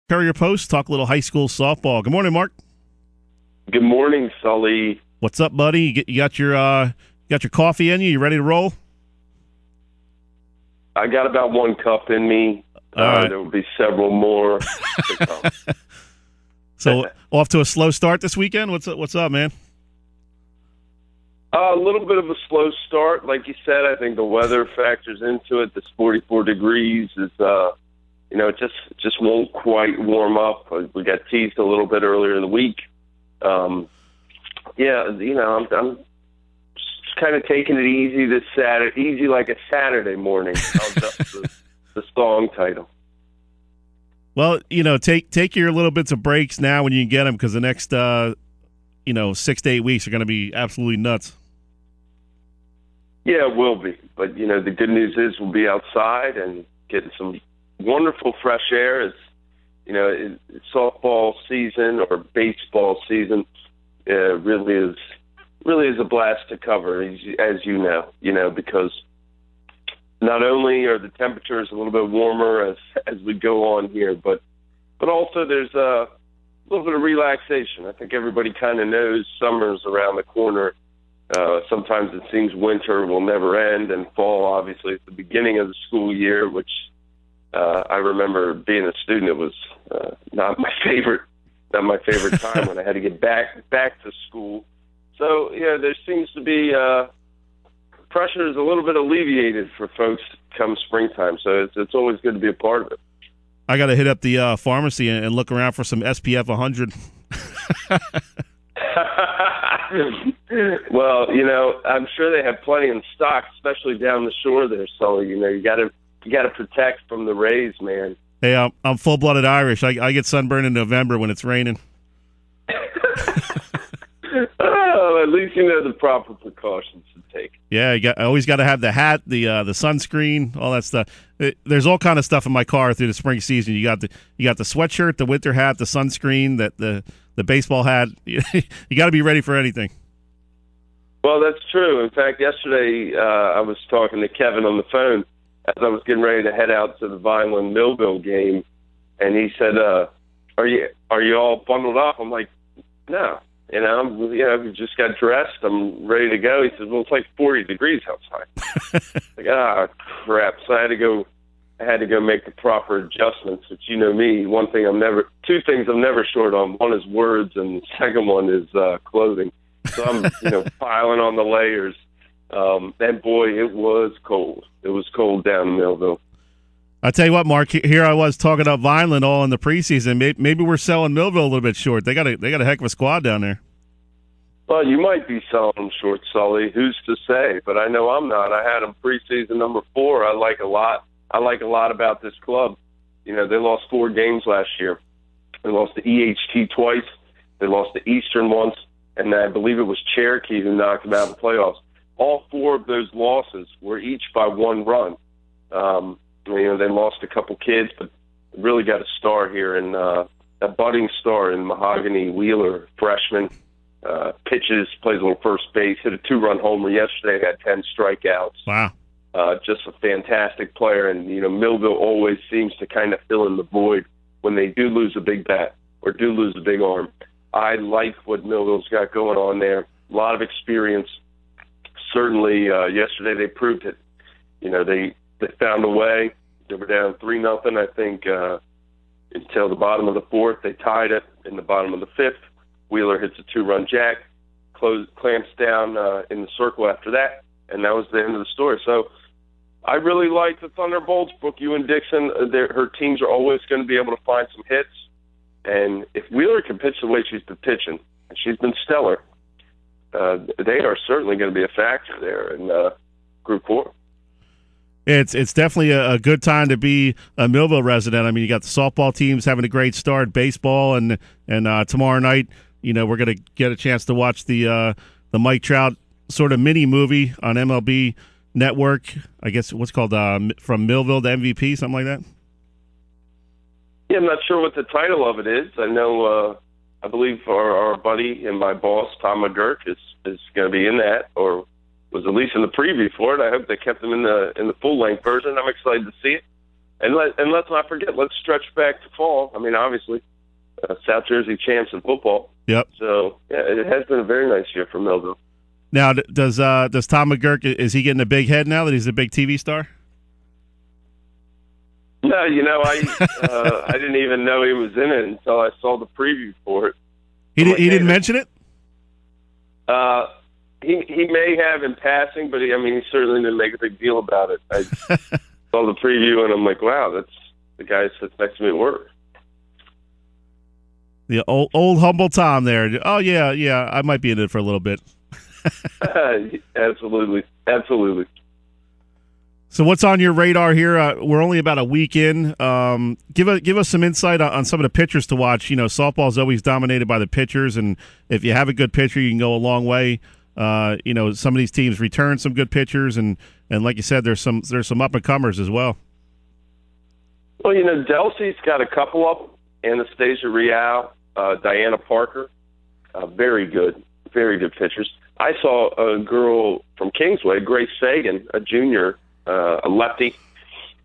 Courier-Post, talk a little high school softball. Good morning, Mark. Good morning, Sully. What's up, buddy? You got your coffee in you? You ready to roll? I got about one cup in me. Right. There will be several more to come. So, off to a slow start this weekend? What's up, man? A little bit of a slow start. Like you said, I think the weather factors into it. This 44 degrees is, it just won't quite warm up. We got teased a little bit earlier in the week. I'm just kind of taking it easy this Saturday, easy like a Saturday morning. I'll adjust the song title. Well, take your little bits of breaks now when you can get them, because the next 6 to 8 weeks are going to be absolutely nuts. Yeah, it will be. But, the good news is we'll be outside and getting some wonderful fresh air. It's, softball season or baseball season really is a blast to cover, as you know, because not only are the temperatures a little bit warmer as we go on here, but also there's a little bit of relaxation. I think everybody kind of knows summer's around the corner. Sometimes it seems winter will never end, and fall, obviously, at the beginning of the school year, which I remember being a student, it was not my favorite time when I had to get back to school. So, there seems to be pressure is a little bit alleviated for folks come springtime. So it's always good to be a part of it. I got to hit up the pharmacy and look around for some SPF 100. Well, I'm sure they have plenty in stock, especially down the shore there. So, you got to protect from the rays, man. Hey, I'm full-blooded Irish. I get sunburned in November when it's raining. Oh, at least you know the proper precautions to take. Yeah, I always got to have the hat, the sunscreen, all that stuff. There's all kind of stuff in my car through the spring season. You got the sweatshirt, the winter hat, the sunscreen, the baseball hat. You got to be ready for anything. Well, that's true. In fact, yesterday I was talking to Kevin on the phone as I was getting ready to head out to the Vineland-Millville game, and he said, "Are you all bundled up?" I'm like, "No." We just got dressed. I'm ready to go. He says, "Well, it's like 40 degrees outside." Like, crap. So I had to go make the proper adjustments, which, me, two things I'm never short on. One is words, and the second one is clothing. So I'm, piling on the layers. And boy, it was cold. It was cold down in Millville. I'll tell you what, Mark, here I was talking about Vineland all in the preseason. Maybe we're selling Millville a little bit short. They got a heck of a squad down there. Well, you might be selling them short, Sully. Who's to say? But I know I'm not. I had them preseason number 4. I like a lot about this club. They lost 4 games last year. They lost to EHT twice. They lost to Eastern once. And I believe it was Cherokee who knocked them out of the playoffs. All 4 of those losses were each by 1 run. They lost a couple kids, but really got a star here, and a budding star in Mahogany Wheeler, freshman, pitches, plays a little first base, hit a 2-run homer yesterday, had 10 strikeouts. Wow. Just a fantastic player, and, Millville always seems to kind of fill in the void when they do lose a big bat or do lose a big arm. I like what Millville's got going on there. A lot of experience. Certainly, yesterday they proved it. They found a way. They were down 3-0, I think, until the bottom of the 4th. They tied it in the bottom of the 5th. Wheeler hits a 2-run jack, clamps down in the circle after that, and that was the end of the story. So I really like the Thunderbolts. Brooke Ewan Dixon, her teams are always going to be able to find some hits. And if Wheeler can pitch the way she's been pitching, and she's been stellar, they are certainly going to be a factor there in Group 4. It's definitely a good time to be a Millville resident. I mean, you got the softball teams having a great start, baseball, and tomorrow night, we're going to get a chance to watch the Mike Trout sort of mini movie on MLB Network. I guess what's called From Millville to MVP, something like that. Yeah, I'm not sure what the title of it is. I know, I believe our buddy and my boss, Tom McGurk, is going to be in that, or was at least in the preview for it. I hope they kept him in the full length version. I'm excited to see it. And let's not forget, let's stretch back to fall. I mean, obviously, South Jersey champs in football. Yep. So yeah, it has been a very nice year for Millville. Now, does Tom McGurk, is he getting a big head now that he's a big TV star? No, I didn't even know he was in it until I saw the preview for it. He didn't mention it? He may have in passing, but he certainly didn't make a big deal about it. I saw the preview and I'm like, wow, that's the guy who sits next to me at work. The old humble Tom there. Oh yeah, I might be in it for a little bit. Absolutely. So what's on your radar here? We're only about a week in. Give us some insight on some of the pitchers to watch. Softball's always dominated by the pitchers, and if you have a good pitcher, you can go a long way. Some of these teams return some good pitchers, and like you said, there's some up and comers as well. Well, Delsey's got a couple of them. Anastasia Real, Diana Parker, very good pitchers. I saw a girl from Kingsway, Grace Sagan, a junior, a lefty.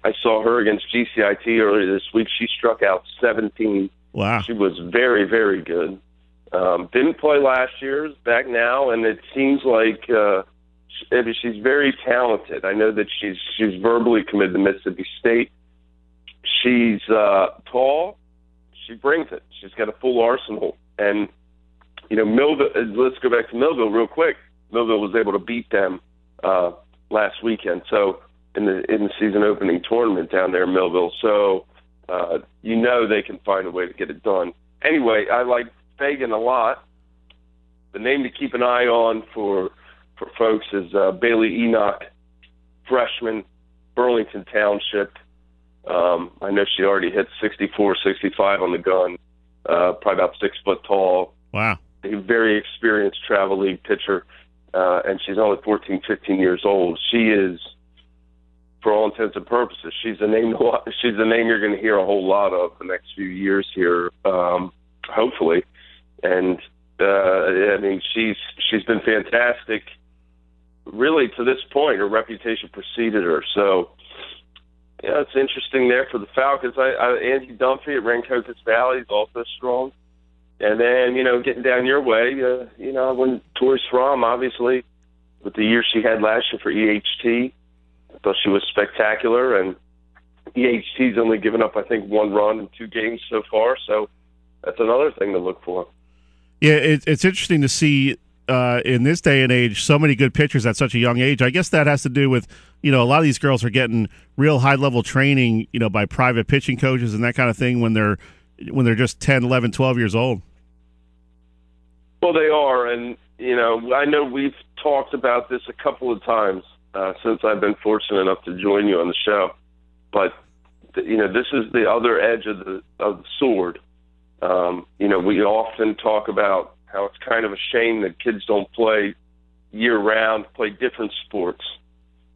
I saw her against GCIT earlier this week. She struck out 17. Wow. She was very, very good. Didn't play last year, is back now, and it seems like she's very talented. I know that she's verbally committed to Mississippi State. She's tall. She brings it. She's got a full arsenal. And, Millville, let's go back to Millville real quick. Millville was able to beat them last weekend. So in the season opening tournament down there in Millville. So, they can find a way to get it done. Anyway, I like Fagan a lot. The name to keep an eye on for folks is Bailey Enoch, freshman, Burlington Township. I know she already hit 64, 65 on the gun, probably about 6 foot tall. Wow. A very experienced travel league pitcher, and she's only 14, 15 years old. She is, for all intents and purposes, she's the name you're going to hear a whole lot of the next few years here, hopefully. And she's been fantastic, really, to this point. Her reputation preceded her. So, yeah, it's interesting there for the Falcons. Angie Dunphy at Rancocas Valley is also strong. And then, getting down your way, when Tori Srom, obviously, with the year she had last year for EHT, I thought she was spectacular. And EHT's only given up, I think, 1 run in 2 games so far. So that's another thing to look for. Yeah, it's interesting to see in this day and age so many good pitchers at such a young age. I guess that has to do with, a lot of these girls are getting real high-level training, by private pitching coaches and that kind of thing when they're just 10, 11, 12 years old. Well, they are, and, I know we've talked about this a couple of times since I've been fortunate enough to join you on the show, but, this is the other edge of the sword. We often talk about how it's kind of a shame that kids don't play year-round, play different sports,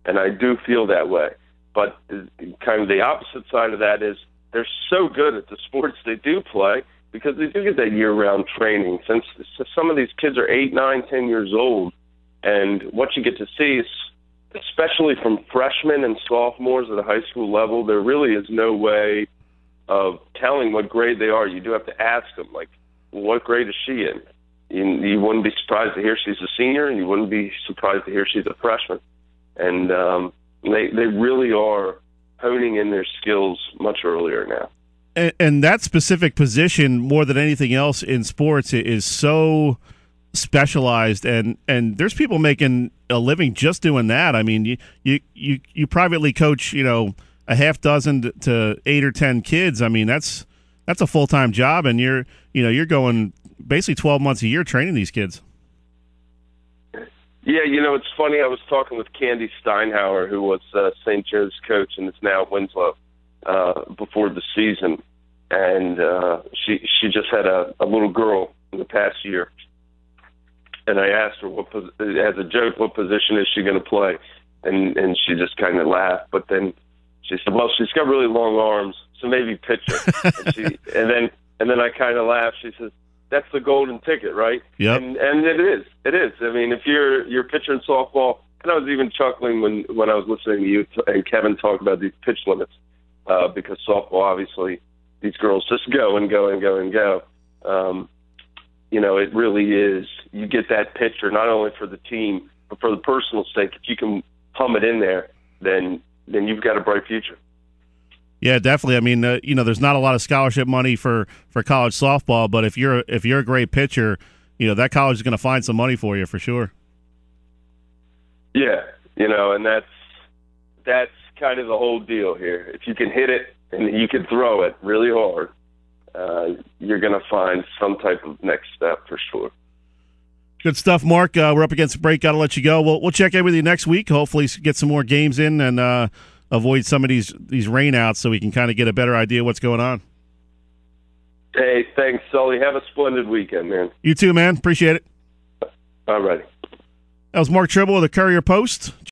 and I do feel that way. But kind of the opposite side of that is they're so good at the sports they do play because they do get that year-round training. Since some of these kids are 8, 9, 10 years old, and what you get to see is, especially from freshmen and sophomores at a high school level, there really is no way of telling what grade they are. You do have to ask them, like, what grade is she in? You wouldn't be surprised to hear she's a senior, and you wouldn't be surprised to hear she's a freshman. And they really are honing in their skills much earlier now. And that specific position, more than anything else in sports, is so specialized, and there's people making a living just doing that. I mean, you privately coach, a half dozen to 8 or 10 kids. I mean, that's a full-time job, and you're going basically 12 months a year training these kids. Yeah, it's funny. I was talking with Candy Steinhauer, who was St. Joe's coach and is now at Winslow, before the season, and she just had a little girl in the past year, and I asked her as a joke, what position is she going to play, and she just kind of laughed, but then she said, well, she's got really long arms, so maybe pitcher. and then I kind of laughed. She says, that's the golden ticket, right? Yep. And it is. It is. I mean, if you're pitcher in softball, and I was even chuckling when I was listening to you and Kevin talk about these pitch limits. because softball, obviously, these girls just go and go and go and go. It really is. You get that picture not only for the team, but for the personal stake. If you can hum it in there, then you've got a bright future. Yeah, definitely. I mean, there's not a lot of scholarship money for college softball, but if you're a great pitcher, that college is going to find some money for you for sure. Yeah, and that's kind of the whole deal here. If you can hit it and you can throw it really hard, you're going to find some type of next step for sure. Good stuff, Mark. We're up against the break. Got to let you go. We'll check in with you next week. Hopefully, get some more games in and avoid some of these rainouts so we can kind of get a better idea of what's going on. Hey, thanks, Sully. Have a splendid weekend, man. You too, man. Appreciate it. All righty. That was Mark Trible of the Courier-Post.